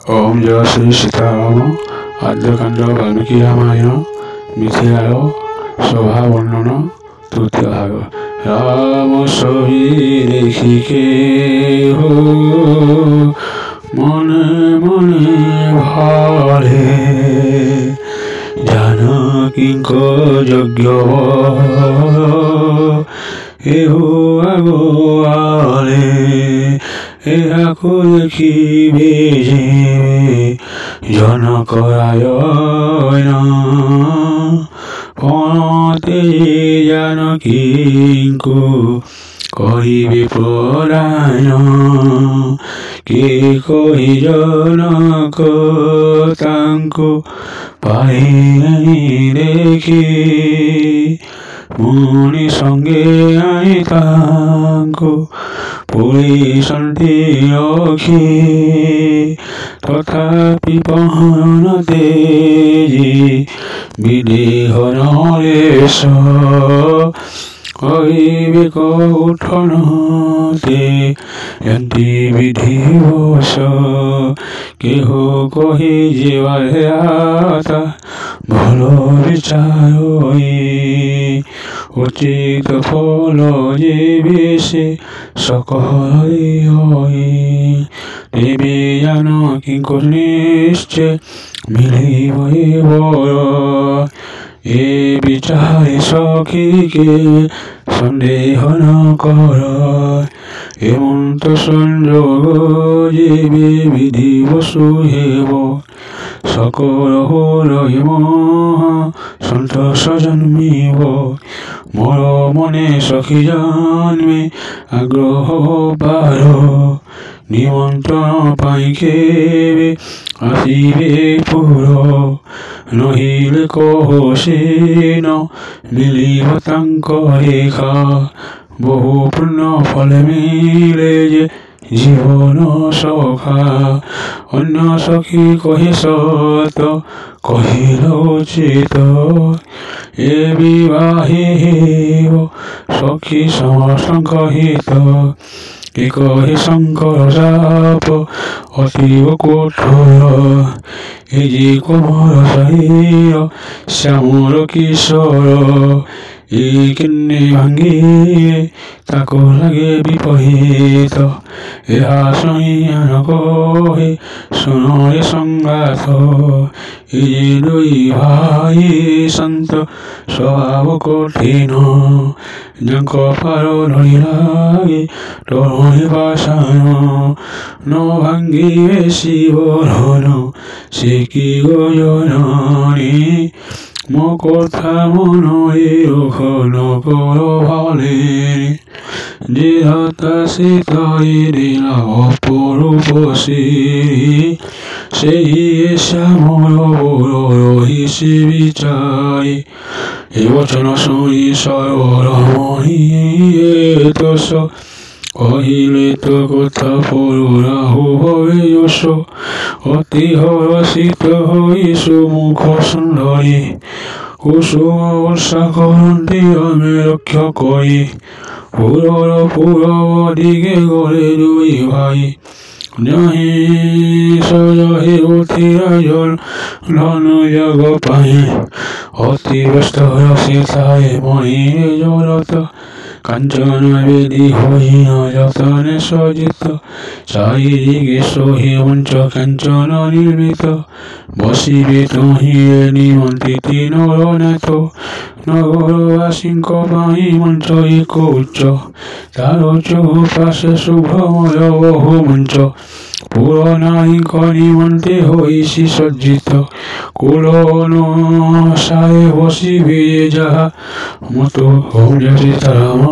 ओम जय श्री सीताराम। आद्यकांड वाल्मीकि रामायण मिथिलार शोभा वर्णन तृतीय भाग। राम छवि देखिके हो मने मने भाले जानकीक यज्ञ एहो आगोआले एहाको देखिबे जे जनक रायण पणते जानकीको कहिबे परायण के कहि जनक तांको पाई देखि मुनि संगे आई तांको पुलिसन्ति अखि तथापि पहन तेजी विदेह नरेश कहिबे कौठनते यन्ति विधिवश केह कहि जीवाता भल विचार उचित फल जीवे से सकल तेबे जानकी को निश्चय मिलिब ए विचार सखी के सन्देह न कर हेमंत संयोग जीवे विधिवशु हेब सकल हरहिम सन्तोष जन्मिब मोर मने सखी जन्मे आग्रह पार निमंत्रण पाई केबे आसिबे पुर नहिले कहोसेन मिलिब तांक रेखा बहु पुण्य फल मिले जे जीवन सखा अन्य सखी कहे सत कहिल उचित ए विवाहे सखी समस्त हित के कहे शंकर जाप अतीव कठोर ए जे कोमल शरीर श्यामर किशोर किन्ने भांगिए ताको लगे विपरीत ଏହା ଶୁଣି କହେ ଶୁଣ ରେ ସଂଗାତ ଏ ଦୁଇ ଭାଇ ଶାନ୍ତ ସ୍ୱଭାବ କଠିନ ଯାଙ୍କ ପାର ଧରି ଲାଗେ ଟଣି ପାଷାଣ ନ ଭାଙ୍ଗିବେ ଶିବଧନ ସେ କି ଗଜନୀ ମୋ କଥା ମନରେ ରଖ ନ କର ଭାଲେ যে হাতা সীতাই দিলা অপরূপ শ্রী সেই শ্যামল বর রহিষি বিচারি এ বচন শুনি সরমণি এতস কহিলে তো কথা পর রাহু ভবে যশ অতি হরষিত হই সুমুখ সুন্দরী কুসুম বর্ষা করন্তি আমি রক্ষ করি পুরর পুরব দিকে গড়ে দুই ভাই নাহি সজহে উঠিয়া জল ধন জগ পাই অতি ব্যস্ত সীতায় মহিরে জড়ত কাঞ্চন বেদী হইন যতনে সজিত চারিদিকে সহি মঞ্চ কাঞ্চন নির্মিত বসিবে তহিয়ে নিমন্ত্রিতি নরনাথ নগরবাসীଙ୍କ ପାଇଁ ମଞ୍ଚ ଏକ ଉଚ୍ଚ ତାର ଚଉପାଶେ ଶୁଭମୟ ବହୁ ମଞ୍ଚ ପୁର ନାୟକ ନିମନ୍ତେ ହୋଇଛି ସଜ୍ଜିତ କୁଳ ଅନୁସାରେ ବସିବେ ଯାହା ମତ ଓମ୍ ଜୟ ସୀତାରାମ।